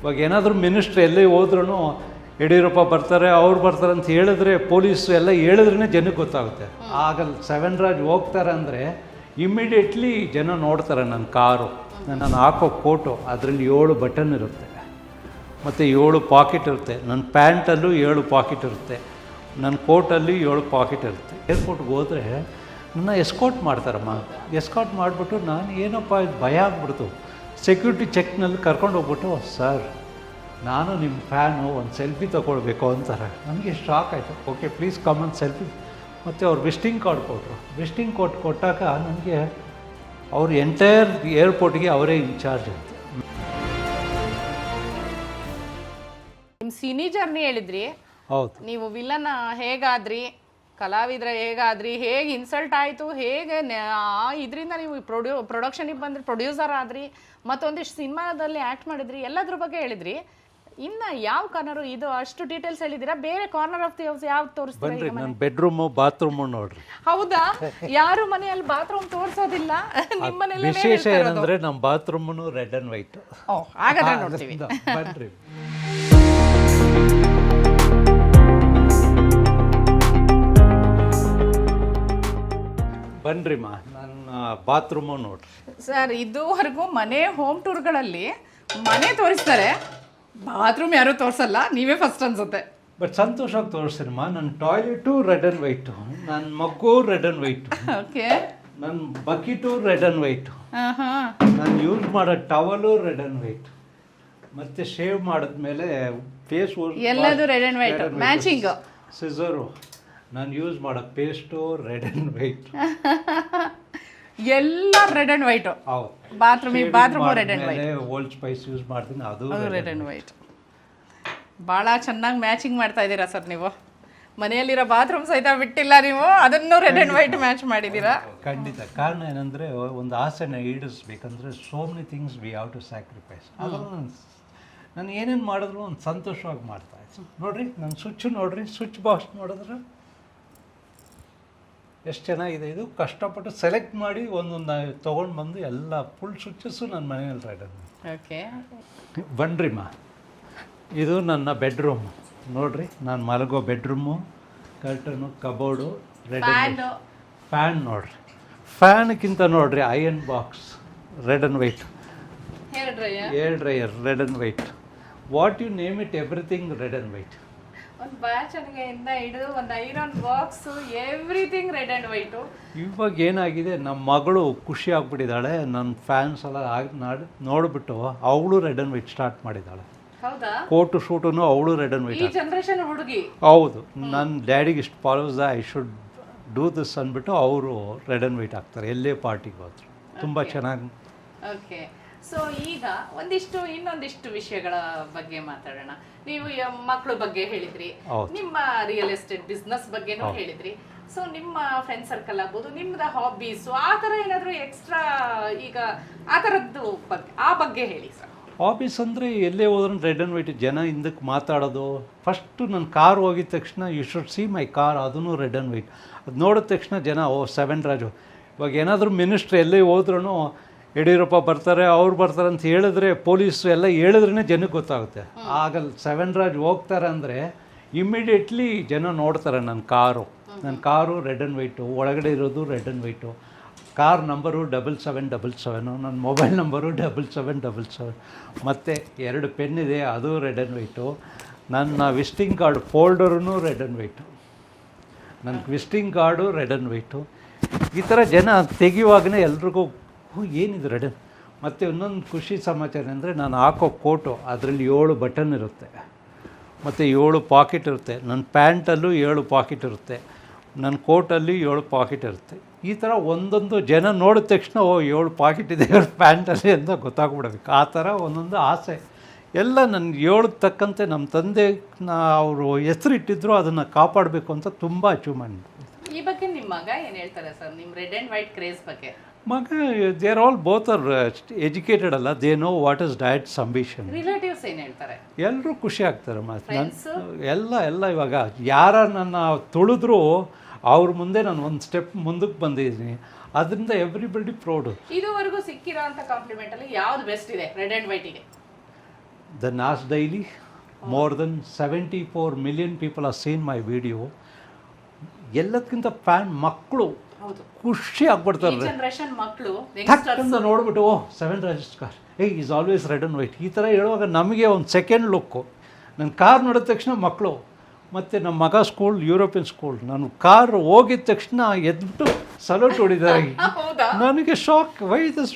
ಇವಾಗ ಏನಾದರೂ ಮಿನಿಸ್ಟ್ರ್ ಎಲ್ಲೇ ಹೋದ್ರೂ ಯಡಿಯೂರಪ್ಪ ಬರ್ತಾರೆ ಅವ್ರು ಬರ್ತಾರೆ ಅಂತ ಹೇಳಿದ್ರೆ ಪೊಲೀಸು ಎಲ್ಲ ಹೇಳಿದ್ರೇ ಜನಕ್ಕೆ ಗೊತ್ತಾಗುತ್ತೆ. ಆಗ 7 ರಾಜ್ ಹೋಗ್ತಾರೆ ಅಂದರೆ ಇಮ್ಮಿಡಿಯೇಟ್ಲಿ ಜನ ನೋಡ್ತಾರೆ ನನ್ನ ಕಾರು, ನಾನು ಹಾಕೋ ಫೋಟೋ, ಅದರಲ್ಲಿ 7 ಬಟನ್ ಇರುತ್ತೆ ಮತ್ತು 7 ಪಾಕೆಟ್ ಇರುತ್ತೆ. ನನ್ನ ಪ್ಯಾಂಟಲ್ಲೂ 7 ಪಾಕೆಟ್ ಇರುತ್ತೆ, ನನ್ನ ಕೋಟಲ್ಲಿ 7 ಪಾಕೆಟ್ ಇರುತ್ತೆ. ಏರ್ಪೋರ್ಟ್ಗೆ ಹೋದರೆ ನನ್ನ ಎಸ್ಕಾಟ್ ಮಾಡ್ತಾರಮ್ಮ. ಎಸ್ಕಾಟ್ ಮಾಡಿಬಿಟ್ಟು ನಾನು ಏನಪ್ಪ ಇದು ಭಯ ಆಗ್ಬಿಡ್ತು. ಸೆಕ್ಯೂರಿಟಿ ಚೆಕ್ನಲ್ಲಿ ಕರ್ಕೊಂಡು ಹೋಗ್ಬಿಟ್ಟು, ಸರ್ ನಾನು ನಿಮ್ಮ ಫ್ಯಾನು, ಒಂದು ಸೆಲ್ಫಿ ತೊಗೊಳ್ಬೇಕು ಅಂತಾರೆ. ನನಗೆ ಶಾಕ್ ಆಯಿತು. ಓಕೆ ಪ್ಲೀಸ್ ಕಮ್ ಒಂದು ಸೆಲ್ಫಿ. ಮತ್ತು ಅವ್ರು ವಿಸಿಟಿಂಗ್ ಕಾರ್ಡ್ ಕೊಟ್ಟರು. ವಿಸಿಟಿಂಗ್ ಕಾರ್ಡ್ ಕೊಟ್ಟಾಗ ನನಗೆ ಅವ್ರು ಎಂಟೈರ್ ಏರ್ಪೋರ್ಟ್ಗೆ ಅವರೇ ಇನ್ಚಾರ್ಜ್ ಅಂತ. ನಿಮ್ಮ ಸಿನಿ ಜರ್ನಿ ಹೇಳಿದ್ರಿ. ಹೌದು. ನೀವು ವಿಲನ್ ಹೇಗಾದ್ರಿ, ಕಲಾವಿದ್ರ ಹೇಗಾದ್ರಿ, ಹೇಗೆ ಇನ್ಸಲ್ಟ್ ಆಯಿತು, ಹೇಗೆ ಇದರಿಂದ ನೀವು ಪ್ರೊಡಕ್ಷನಿಗೆ ಬಂದ್ರಿ, ಪ್ರೊಡ್ಯೂಸರ್ ಆದ್ರಿ, ಮತ್ತೊಂದಿಷ್ಟು ಸಿನಿಮಾದಲ್ಲಿ ಆ್ಯಕ್ಟ್ ಮಾಡಿದ್ರಿ, ಎಲ್ಲದ್ರ ಬಗ್ಗೆ ಹೇಳಿದ್ರಿ. ಇನ್ನು ಯಾವ ಕಾರ್ನರು ಇದು ಅಷ್ಟು ಡೀಟೇಲ್ಸ್ ಹೇಳಿದ್ದೀರಾ? ಬೇರೆ ಕಾರ್ನರ್ ಆಫ್ ದಿ ಹೌಸ್ ಯಾವ್ದು ತೋರಿಸ್ತೀರಾ? ನನ್ನ ಬೆಡ್ರೂಮು ಬಾತ್ರೂಮು ನೋಡ್ರಿ. ಹೌದಾ? ಯಾರು ಮನೆಯಲ್ಲಿ ಬಾತ್ರೂಮ್ ತೋರಿಸೋದಿಲ್ಲ, ನಿಮ್ಮ ಮನೆಯಲ್ಲಿ ವಿಶೇಷ ಏನಂದ್ರೆ ನಮ್ಮ ಬಾತ್ರೂಮು ರೆಡ್ ಅಂಡ್ ವೈಟ್. ಹಾಗಾದ್ರೆ ನೋಡ್ತೀವಿ ಬನ್ರಿ. ಬನ್ರಿಮ್ಮ, ನನ್ನ ಬಾತ್ರೂಮು ನೋಡ್ರಿ. ಸರ್, ಇದುವರೆಗೂ ಮನೆ ಹೋಮ್ ಟೂರ್ಗಳಲ್ಲಿ ಮನೆ ತೋರಿಸ್ತಾರೆ, ಬಾತ್ರೂಮ್ ಯಾರು ತೋರಿಸಲ್ಲ, ನೀವೇ ಫಸ್ಟ್ ಅನ್ಸುತ್ತೆ. ಬಟ್ ಸಂತೋಷವಾಗಿ ತೋರಿಸ್ತೀನಮ್ಮ. ನನ್ನ ಟಾಯ್ಲೆಟು ರೆಡ್ ಅಂಡ್ ವೈಟು, ನನ್ನ ಮಗ್ಗು ರೆಡ್ ಅಂಡ್ ವೈಟು, ಓಕೆ, ನನ್ನ ಬಕೆಟು ರೆಡ್ ಅಂಡ್ ವೈಟು, ನಾನು ಯೂಸ್ ಮಾಡೋ ಟವಲು ರೆಡ್ ಅಂಡ್ ವೈಟ್, ಮತ್ತೆ ಶೇವ್ ಮಾಡಿದ್ಮೇಲೆ ಫೇಸ್ ಎಲ್ಲದು ರೆಡ್ ಅಂಡ್ ವೈಟ್ ಮ್ಯಾಚಿಂಗ್. ಸಿಸರು, ನಾನು ಯೂಸ್ ಮಾಡೋ ಪೇಸ್ಟು ರೆಡ್ ಅಂಡ್ ವೈಟ್, ಎಲ್ಲ ರೆಡ್ ಅಂಡ್ ವೈಟ್. ಹೌದು. Bathroom red and white. Old Spice use ಮಾಡ್ತೀನಿ, ಅದು ರೆಡ್ ಅಂಡ್ ವೈಟ್. ಭಾಳ ಚೆನ್ನಾಗಿ ಮ್ಯಾಚಿಂಗ್ ಮಾಡ್ತಾ ಇದ್ದೀರಾ ಸರ್ ನೀವು. ಮನೆಯಲ್ಲಿರೋ ಬಾತ್ರೂಮ್ ಸಹಿತ ಬಿಟ್ಟಿಲ್ಲ ನೀವು, ಅದನ್ನು ರೆಡ್ ಅಂಡ್ ವೈಟ್ ಮ್ಯಾಚ್ ಮಾಡಿದ್ದೀರಾ. ಖಂಡಿತ. ಕಾರಣ ಏನಂದರೆ, ಒಂದು ಆಸೆನ ಈಡೇರಿಸ್ಬೇಕಂದ್ರೆ so many things we have to sacrifice. ಅದನ್ನು ನಾನು ಏನೇನು ಮಾಡಿದ್ರು ಒಂದು ಸಂತೋಷವಾಗಿ ಮಾಡ್ತಾ ಇತ್ತು. ನೋಡಿರಿ ನನ್ನ ಸ್ವಿಚ್ ನೋಡಿರಿ, ಸ್ವಿಚ್ ಬಾಕ್ಸ್ ನೋಡಿದ್ರೆ ಎಷ್ಟು ಚೆನ್ನಾಗಿದೆ. ಇದು ಕಷ್ಟಪಟ್ಟು ಸೆಲೆಕ್ಟ್ ಮಾಡಿ ಒಂದೊಂದು ತೊಗೊಂಡು ಬಂದು ಎಲ್ಲ ಫುಲ್ ಸ್ವಿಚ್ಚಸ್ಸು ನನ್ನ ಮನೆಯಲ್ಲಿ ರೆಡ್ ಅಂಡ್. ಓಕೆ, ಬನ್ರಿಮ್ಮ, ಇದು ನನ್ನ ಬೆಡ್ರೂಮ್ ನೋಡ್ರಿ. ನಾನು ಮಲಗೋ bedroom, curtain, cupboard red and white. Fan ನೋಡ್ರಿ, ಫ್ಯಾನ್ಕ್ಕಿಂತ ನೋಡ್ರಿ iron box red and white, air dryer red and white, what you name it everything red and white. ಒಂದು ಬಾಚಣಿಗೆಯಿಂದ ಹಿಡಿದು ಒಂದು iron box, everything red and white. ಇವಾಗ ಏನಾಗಿದೆ, ನಮ್ಮ ಮಗಳು ಖುಷಿ ಆಗ್ಬಿಟ್ಟಿದ್ದಾಳೆ. ನನ್ನ ಫ್ಯಾನ್ಸ್ ಎಲ್ಲ ನೋಡಿಬಿಟ್ಟು ಅವಳು ರೆಡ್ ಅಂಡ್ ವೈಟ್ ಸ್ಟಾರ್ಟ್ ಮಾಡಿದ್ದಾಳೆ. ಹೌದಾ? ಕೋಟು ಶೂಟನ್ನು ಅವಳು ರೆಡ್ ಅಂಡ್ ವೈಟ್. ಈ ಜನರೇಷನ್ ಹುಡುಗಿ. ಹೌದು. ನನ್ನ ಡ್ಯಾಡಿಗೆ ಇಷ್ಟು follows, I should do this ಅಂದ್ಬಿಟ್ಟು ಅವರು ರೆಡ್ ಅಂಡ್ ವೈಟ್ ಹಾಕ್ತಾರೆ ಎಲ್ಲೇ ಪಾರ್ಟಿಗೆ ಹೋದ್ರು. ತುಂಬ ಚೆನ್ನಾಗಿ. ಓಕೆ, ಸೊ ಈಗ ಇನ್ನೊಂದಿಷ್ಟು ವಿಷಯಗಳ ಬಗ್ಗೆ ಮಾತಾಡೋಣ. ನೀವು ಮಕ್ಕಳ ಬಗ್ಗೆ ಹೇಳಿದ್ರಿ, ನಿಮ್ಮ ರಿಯಲ್ ಎಸ್ಟೇಟ್ ಬಿಸ್ನೆಸ್ ಬಗ್ಗೆನೂ ಹೇಳಿದ್ರಿ. ಸೊ ನಿಮ್ಮ ಫ್ರೆಂಡ್ ಸರ್ಕಲ್ ಆಗ್ಬೋದು, ನಿಮ್ದ ಹಾಬೀಸ್, ಆ ಥರ ಏನಾದರೂ ಎಕ್ಸ್ಟ್ರಾ ಈಗ ಆ ಥರದ್ದು ಬಗ್ಗೆ ಹೇಳಿ ಸರ್. ಹಾಬೀಸ್ ಅಂದರೆ ಎಲ್ಲೇ ಹೋದ್ರೂ ರೆಡ್ ಆ್ಯಂಡ್ ವೈಟ್. ಜನ ಹಿಂದಕ್ಕೆ ಮಾತಾಡೋದು. ಫಸ್ಟು ನನ್ನ ಕಾರ್ ಹೋಗಿದ ತಕ್ಷಣ you should see my car, ಅದೂ ರೆಡ್ ಆ್ಯಂಡ್ ವೈಟ್. ಅದು ನೋಡಿದ ತಕ್ಷಣ ಜನ 7 ರಾಜು. ಇವಾಗ ಏನಾದರೂ ಮಿನಿಸ್ಟ್ರ್ ಎಲ್ಲೇ ಹೋದ್ರೂ ಯಡಿಯೂರಪ್ಪ ಬರ್ತಾರೆ ಅವ್ರು ಬರ್ತಾರೆ ಅಂತ ಹೇಳಿದ್ರೆ ಪೊಲೀಸು ಎಲ್ಲ ಹೇಳಿದ್ರೇ ಜನಕ್ಕೆ ಗೊತ್ತಾಗುತ್ತೆ. ಆಗ 7 ರಾಜ್ ಹೋಗ್ತಾರೆ ಅಂದರೆ ಇಮ್ಮಿಡಿಯೇಟ್ಲಿ ಜನ ನೋಡ್ತಾರೆ ನನ್ನ ಕಾರು ರೆಡ್ ಆ್ಯಂಡ್ ವೈಟು, ಒಳಗಡೆ ಇರೋದು red and white, car number 7777, ನನ್ನ ಮೊಬೈಲ್ ನಂಬರು 7777, ಮತ್ತು 2 ಪೆನ್ ಇದೆ, ಅದು ರೆಡ್ ಆ್ಯಂಡ್ ವೈಟು. ನನ್ನ ವಿಸಿಟಿಂಗ್ ಕಾರ್ಡ್ ಫೋಲ್ಡರೂ ರೆಡ್ ಆ್ಯಂಡ್ ವೈಟು, ನನ್ನ visiting card red and white. ಈ ಥರ ಜನ ತೆಗೆಯುವಾಗಲೇ ಎಲ್ರಿಗೂ ಏನಿದು ರೆಡ್. ಮತ್ತು ಇನ್ನೊಂದು ಖುಷಿ ಸಮಾಚಾರ ಅಂದರೆ, ನಾನು ಹಾಕೋ ಫೋಟೋ ಅದರಲ್ಲಿ 7 ಬಟನ್ ಇರುತ್ತೆ ಮತ್ತು 7 ಪಾಕೆಟ್ ಇರುತ್ತೆ. ನನ್ನ ಪ್ಯಾಂಟಲ್ಲೂ 7 ಪಾಕೆಟ್ ಇರುತ್ತೆ, ನನ್ನ ಕೋಟಲ್ಲಿ 7 ಪಾಕೆಟ್ ಇರುತ್ತೆ. ಈ ಥರ ಒಂದೊಂದು ಜನ ನೋಡಿದ ತಕ್ಷಣ 7 ಪಾಕೆಟ್ ಇದೆ ಪ್ಯಾಂಟಲ್ಲಿ ಅಂತ ಗೊತ್ತಾಗ್ಬಿಡ್ಬೇಕು. ಆ ಥರ ಒಂದೊಂದು ಆಸೆ ಎಲ್ಲ ನನ್ನ 7 ತಕ್ಕಂತೆ ನಮ್ಮ ತಂದೆ ಅವರು ಹೆಸರು ಇಟ್ಟಿದ್ರು, ಅದನ್ನು ಕಾಪಾಡಬೇಕು ಅಂತ ತುಂಬ ಅಚೀವ್ಮೆಂಟ್. ಈ ಬಗ್ಗೆ ನಿಮ್ಮ ಮಗ ಏನು ಹೇಳ್ತಾರೆ ಸರ್, ನಿಮ್ಮ ರೆಡ್ ಆ್ಯಂಡ್ ವೈಟ್ ಕ್ರೇಜ್ ಬಗ್ಗೆ? ಮಗ, they are all both are educated ಅಲ್ಲ, they know what is diet's ambition. Relatives ಏನು ಹೇಳ್ತಾರೆ? ಎಲ್ಲರೂ ಖುಷಿ ಆಗ್ತಾರೆ. ಎಲ್ಲ ಇವಾಗ ಯಾರ ನನ್ನ ತುಳಿದ್ರು ಅವ್ರ ಮುಂದೆ ನಾನು ಒಂದು ಸ್ಟೆಪ್ ಮುಂದಕ್ಕೆ ಬಂದಿದ್ದೀನಿ. ಅದರಿಂದ ಎವ್ರಿಬಡಿ ಪ್ರೌಡು. ಇದುವರೆಗೂ ಸಿಕ್ಕಿರೋ ಅಂತ ಕಾಂಪ್ಲಿಮೆಂಟ್ ಅಲ್ಲಿ ಯಾವ್ದು ಬೆಸ್ಟ್ ಇದೆ ರೆಡ್ ಆ್ಯಂಡ್ ವೈಟಿಗೆ? The Nas Daily, more than 74 million people are seen my video. ಎಲ್ಲದಕ್ಕಿಂತ ಫ್ಯಾನ್ ಮಕ್ಕಳು ಖುಷಿ ಆಗ್ಬಿಡ್ತಾರೆ. ಜನರೇಷನ್ ಮಕ್ಕಳು ಟಕ್ಕಂತ ನೋಡ್ಬಿಟ್ಟು ಓ 7 Raj car, is always red and white, ಈ ಥರ ಹೇಳುವಾಗ ನಮಗೆ ಒಂದು ಸೆಕೆಂಡ್ ಲುಕ್ಕು. ನನ್ನ ಕಾರ್ ನೋಡಿದ ತಕ್ಷಣ ಮಕ್ಕಳು, ಮತ್ತು ನಮ್ಮ ಮಗ ಸ್ಕೂಲ್ ಯುರೋಪಿಯನ್ ಸ್ಕೂಲ್, ನಾನು ಕಾರ್ ಹೋಗಿದ ತಕ್ಷಣ ಎದ್ಬಿಟ್ಟು ಸಲ್ಯೂಟ್ ಹೊಡಿದ್ದಾರೆ. ನನಗೆ ಶಾಕ್, ವೈ ದಿಸ್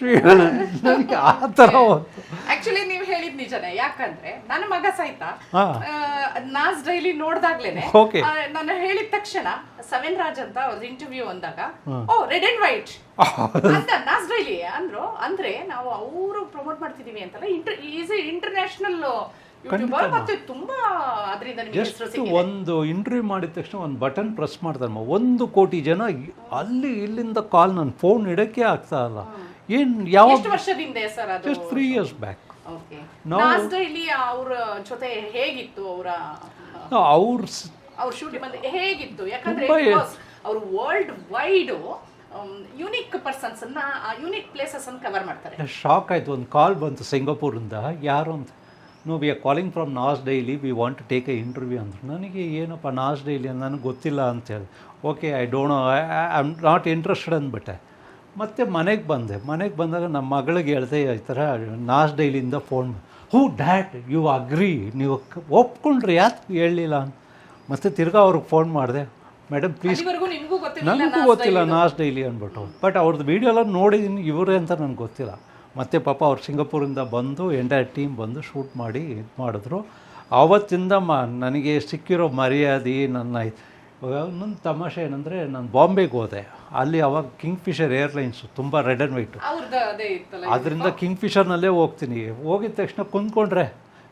ನನಗೆ ಆ ಥರ ಹೋಯ್ತು. ಆಕ್ಚುಲಿ ನೀವು ಹೇಳಿದ್ ನಿಜನೇ, ಯಾಕಂದ್ರೆ ನನ್ನ ಮಗ ಸಹಿತ ನಾಸ್ ಡೈಲಿ ನೋಡ್ದಾಗ್ಲೇನೆ ನಾನು ಹೇಳಿದ ತಕ್ಷಣ 7 ರಾಜ್ ಅಂತ ಒಂದು ಇಂಟರ್ವ್ಯೂ ಅಂದಾಗ ಓ ರೆಡ್ ಅಂಡ್ ವೈಟ್ ಅಂತ ನಾಸ್ ಡೈಲಿ ಅಂದ್ರು. ಅಂದ್ರೆ ನಾವು ಅವರು ಪ್ರಮೋಟ್ ಮಾಡ್ತಿದೀವಿ ಅಂತಲ್ಲ, ಇಂಟರ್ನ್ಯಾಷನಲ್ ಯೂಟ್ಯೂಬರ್, ಮತ್ತೆ ತುಂಬಾ ಅದರಿಂದ ನಿಮಗೆ ಹೆಸರು ಸಿಕ್ಕಿದೆ. ಒಂದು ಇಂಟರ್ವ್ಯೂ ಮಾಡಿದ ತಕ್ಷಣ ಒಂದು ಬಟನ್ ಪ್ರೆಸ್ ಮಾಡ್ತಾರಮ್ಮ, 1 ಕೋಟಿ ಜನ ಅಲ್ಲಿ ಇಲ್ಲಿಂದ ಕಾಲ್, ನನ್ನ ಫೋನ್ ಇಡಕ್ಕೆ ಆಗ್ತಾ ಇಲ್ಲ. ಏನು ಯಾವ ವರ್ಷದಿಂದ ಸರ್ ಅದು? Just 3 years back. Okay, Nas Daily ಅವರ ಜೊತೆ ಹೇಗಿತ್ತು, ಅವ್ರ ಶೂಟಿಂಗ್ ಬಂದು ಹೇಗಿತ್ತು? ಯಾಕಂದ್ರೆ ಅವರು ವರ್ಲ್ಡ್ ವೈಡ್ ಯುನಿಕ್ ಪರ್ಸನ್ಸ್ ಅನ್ನ, ಯುನಿಕ್ ಪ್ಲೇಸಸ್ ಅನ್ನು ಕವರ್ ಮಾಡ್ತಾರೆ. ಶಾಕ್ ಆಯ್ತು, ಒಂದು ಕಾಲ್ ಬಂತು ಸಿಂಗಾಪುರಿಂದ, ಯಾರು ಅಂತ, no we are calling from Nas Daily, we want to take a interview ಅಂದರು. ನನಗೆ ಏನಪ್ಪ ನಾಸ್ ಡೈಲಿ ಅಂತ ನನಗೆ ಗೊತ್ತಿಲ್ಲ ಅಂತೇಳಿ, okay I don't know, I am not interested ಅಂದ್ಬಿಟ್ಟೆ. ಮತ್ತು ಮನೆಗೆ ಬಂದಾಗ ನಮ್ಮ ಮಗಳಿಗೆ ಹೇಳ್ದೆ ಈ ಥರ ನಾಸ್ ಡೈಲಿಯಿಂದ phone, who that you agree, ನೀವು ಒಪ್ಕೊಂಡ್ರಿ, ಯಾಕೆ ಹೇಳಲಿಲ್ಲ ಅಂತ. ಮತ್ತು ತಿರ್ಗಾ ಅವ್ರಿಗೆ ಫೋನ್ ಮಾಡಿದೆ, ಮೇಡಮ್ ಪ್ಲೀಸ್, ನನಗೂ ಗೊತ್ತಿಲ್ಲ ನಾಸ್ ಡೈಲಿ ಅಂದ್ಬಿಟ್ಟು, ಬಟ್ ಅವ್ರದ್ದು ವೀಡಿಯೋ ಎಲ್ಲ ನೋಡಿದ್ದೀನಿ, ಇವರೇ ಅಂತ ನನಗೆ ಗೊತ್ತಿಲ್ಲ. ಮತ್ತು ಪಾಪ ಅವ್ರು ಸಿಂಗಾಪುರಿಂದ ಬಂದು ಎಂಟೈರ್ ಟೀಮ್ ಬಂದು ಶೂಟ್ ಮಾಡಿ ಇದು ಮಾಡಿದ್ರು. ಆವತ್ತಿಂದ ನನಗೆ ಸಿಕ್ಕಿರೋ ಮರ್ಯಾದೆ, ಇವಾಗ ನನ್ನ ತಮಾಷೆ ಏನಂದರೆ, ನಾನು ಬಾಂಬೆಗೆ ಹೋದೆ, ಅಲ್ಲಿ ಅವಾಗ ಕಿಂಗ್ಫಿಷರ್ ಏರ್ಲೈನ್ಸು ತುಂಬ ರೆಡ್ ಆ್ಯಂಡ್ ವೈಟು, ಅದರಿಂದ ಕಿಂಗ್ಫಿಷರ್ನಲ್ಲೇ ಹೋಗ್ತೀನಿ. ಹೋಗಿದ ತಕ್ಷಣ ಕುಂತ್ಕೊಂಡ್ರೆ,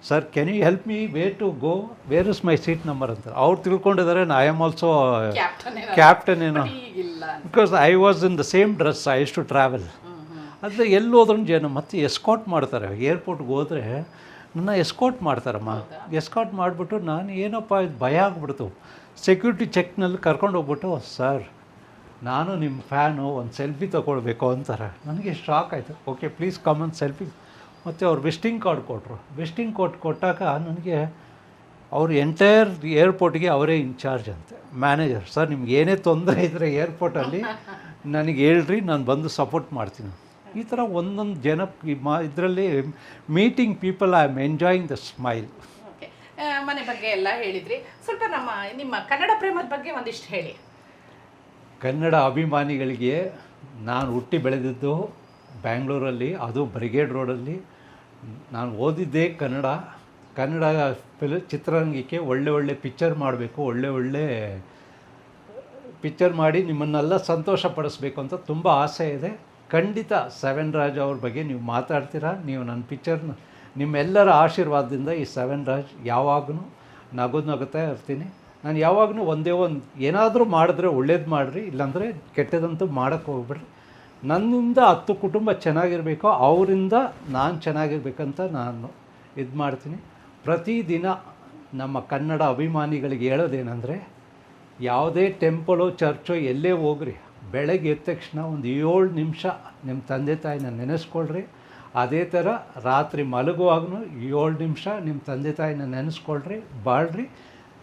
sir can you help me where to go, where is my seat number ಅಂತ. ಅವ್ರು ತಿಳ್ಕೊಂಡಿದ್ದಾರೆ ಐ ಆಮ್ ಆಲ್ಸೋ ಕ್ಯಾಪ್ಟನ್ ಏನೋ, because I was in the same dress, I use to travel. ಆದರೆ ಎಲ್ಲಿ ಹೋದ್ರೂ ಜನ ಮತ್ತೆ ಎಸ್ಕಾಟ್ ಮಾಡ್ತಾರೆ. ಏರ್ಪೋರ್ಟ್ಗೆ ಹೋದರೆ ನನ್ನ ಎಸ್ಕಾಟ್ ಮಾಡ್ತಾರಮ್ಮ, ಎಸ್ಕಾಟ್ ಮಾಡಿಬಿಟ್ಟು ನಾನು ಏನಪ್ಪ ಇದು ಭಯ ಆಗಿಬಿಡ್ತು. ಸೆಕ್ಯೂರಿಟಿ ಚೆಕ್ನಲ್ಲಿ ಕರ್ಕೊಂಡು ಹೋಗ್ಬಿಟ್ಟು, ಸರ್ ನಾನು ನಿಮ್ಮ ಫ್ಯಾನು, ಒಂದು ಸೆಲ್ಫಿ ತೊಗೊಳ್ಬೇಕು ಅಂತಾರೆ. ನನಗೆ ಶಾಕ್ ಆಯಿತು. ಓಕೆ ಪ್ಲೀಸ್ ಕಮ್ ಒಂದು ಸೆಲ್ಫಿ. ಮತ್ತು ಅವ್ರು ವಿಸಿಟಿಂಗ್ ಕಾರ್ಡ್ ಕೊಟ್ಟರು. ವಿಸಿಟಿಂಗ್ ಕಾರ್ಡ್ ಕೊಟ್ಟಾಗ ನನಗೆ ಅವರು ಎಂಟೈರ್ ಏರ್ಪೋರ್ಟ್ಗೆ ಅವರೇ ಇನ್ಚಾರ್ಜ್ ಅಂತೆ, ಮ್ಯಾನೇಜರ್. ಸರ್ ನಿಮ್ಗೆ ಏನೇ ತೊಂದರೆ ಇದ್ದರೆ ಏರ್ಪೋರ್ಟಲ್ಲಿ ನನಗೆ ಹೇಳ್ರಿ, ನಾನು ಬಂದು ಸಪೋರ್ಟ್ ಮಾಡ್ತೀನಿ. ಈ ಥರ ಒಂದೊಂದು ಜನ ಇದರಲ್ಲಿ meeting people, I am enjoying the smile. Okay, ಮನೆ ಬಗ್ಗೆ ಎಲ್ಲ ಹೇಳಿದ್ರಿ, ಸ್ವಲ್ಪ ನಿಮ್ಮ ಕನ್ನಡ ಪ್ರೇಮದ ಬಗ್ಗೆ ಒಂದಿಷ್ಟು ಹೇಳಿ. ಕನ್ನಡ ಅಭಿಮಾನಿಗಳಿಗೆ, ನಾನು ಹುಟ್ಟಿ ಬೆಳೆದಿದ್ದು ಬ್ಯಾಂಗ್ಳೂರಲ್ಲಿ, ಅದು ಬ್ರಿಗೇಡ್ ರೋಡಲ್ಲಿ. ನಾನು ಓದಿದ್ದೇ ಕನ್ನಡ ಚಿತ್ರರಂಗಕ್ಕೆ ಒಳ್ಳೆ ಪಿಕ್ಚರ್ ಮಾಡಬೇಕು, ಒಳ್ಳೆ ಪಿಕ್ಚರ್ ಮಾಡಿ ನಿಮ್ಮನ್ನೆಲ್ಲ ಸಂತೋಷ ಪಡಿಸ್ಬೇಕು ಅಂತ ತುಂಬ ಆಸೆ ಇದೆ. ಖಂಡಿತ 7 ರಾಜ್ ಅವ್ರ ಬಗ್ಗೆ ನೀವು ಮಾತಾಡ್ತೀರಾ. ನೀವು ನನ್ನ ಪಿಕ್ಚರ್ನ ನಿಮ್ಮೆಲ್ಲರ ಆಶೀರ್ವಾದದಿಂದ ಈ 7 ರಾಜ್ ಯಾವಾಗೂ ನಗುತ್ತಾ ಇರ್ತೀನಿ. ನಾನು ಯಾವಾಗಲೂ ಒಂದೇ ಏನಾದರೂ ಮಾಡಿದ್ರೆ ಒಳ್ಳೇದು ಮಾಡಿರಿ, ಇಲ್ಲಾಂದರೆ ಕೆಟ್ಟದಂತೂ ಮಾಡೋಕ್ಕೆ ಹೋಗ್ಬಿಡ್ರಿ. ನನ್ನಿಂದ 10 ಕುಟುಂಬ ಚೆನ್ನಾಗಿರಬೇಕು, ಅವರಿಂದ ನಾನು ಚೆನ್ನಾಗಿರ್ಬೇಕಂತ ನಾನು ಇದು ಮಾಡ್ತೀನಿ. ಪ್ರತಿದಿನ ನಮ್ಮ ಕನ್ನಡ ಅಭಿಮಾನಿಗಳಿಗೆ ಹೇಳೋದೇನೆಂದರೆ, ಯಾವುದೇ ಟೆಂಪಲೋ ಚರ್ಚೋ ಎಲ್ಲೇ ಹೋಗ್ರಿ, ಬೆಳಗ್ಗೆ ಎದ್ದ ತಕ್ಷಣ ಒಂದು 7 ನಿಮಿಷ ನಿಮ್ಮ ತಂದೆ ತಾಯಿನ ನೆನೆಸ್ಕೊಳ್ರಿ. ಅದೇ ಥರ ರಾತ್ರಿ ಮಲಗುವಾಗೂ 7 ನಿಮಿಷ ನಿಮ್ಮ ತಂದೆ ತಾಯಿನ ನೆನೆಸ್ಕೊಳ್ರಿ, ಬಾಳ್ರಿ.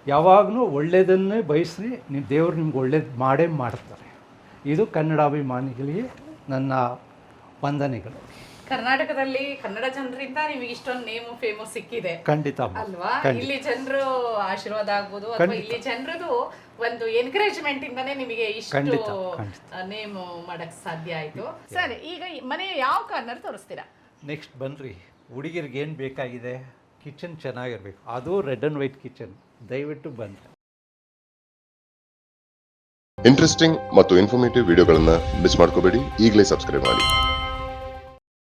ಯಾವಾಗಲೂ ಒಳ್ಳೆಯದನ್ನೇ ಬಯಸ್ರಿ, ನಿಮ್ಮ ದೇವ್ರು ನಿಮ್ಗೆ ಒಳ್ಳೇದು ಮಾಡೇ ಮಾಡ್ತಾರೆ. ಇದು ಕನ್ನಡ ಅಭಿಮಾನಿಗಳಿಗೆ ನನ್ನ ವಂದನೆಗಳು. ಕರ್ನಾಟಕದಲ್ಲಿ ಕನ್ನಡ ಜನರಿಂದ ನಿಮಗೆ ಇಷ್ಟೊಂದು ನೇಮು ಫೇಮಸ್ ಸಿಕ್ಕಿದೆ, ಖಂಡಿತ ಅಲ್ವಾ? ಇಲ್ಲಿ ಜನರು ಆಶೀರ್ವಾದ ಆಗ್ಬೋದು, ಅಥವಾ ಇಲ್ಲಿ ಜನರದು ಒಂದು ಎನ್ಕರೇಜ್ಮೆಂಟ್ ಇಂದಾನೆ ನಿಮಗೆ ಇಷ್ಟು ನೇಮು ಮಾಡಕ್ ಸಾಧ್ಯ ಆಯ್ತು. ಸರ್, ಈಗ ಮನೆ ಯಾವ ಕಾರ್ನರ್ ತೋರಿಸ್ತೀರಾ? ನೆಕ್ಸ್ಟ್ ಬನ್ರಿ, ಹುಡುಗಿರಿಗೆ ಏನು ಬೇಕಾಗಿದೆ, ಕಿಚನ್ ಚೆನ್ನಾಗಿರ್ಬೇಕು, ಅದು ರೆಡ್ ಆ್ಯಂಡ್ ವೈಟ್ ಕಿಚನ್. ದಯವಿಟ್ಟು ಬನ್ನಿ. ಇಂಟ್ರೆಸ್ಟಿಂಗ್ ಮತ್ತು ಇನ್ಫಾರ್ಮೇಟಿವ್ ವಿಡಿಯೋಗಳನ್ನು ಮಿಸ್ ಮಾಡ್ಕೋಬೇಡಿ. ಈಗಲೇ ಸಬ್ಸ್ಕ್ರೈಬ್ ಮಾಡಿ.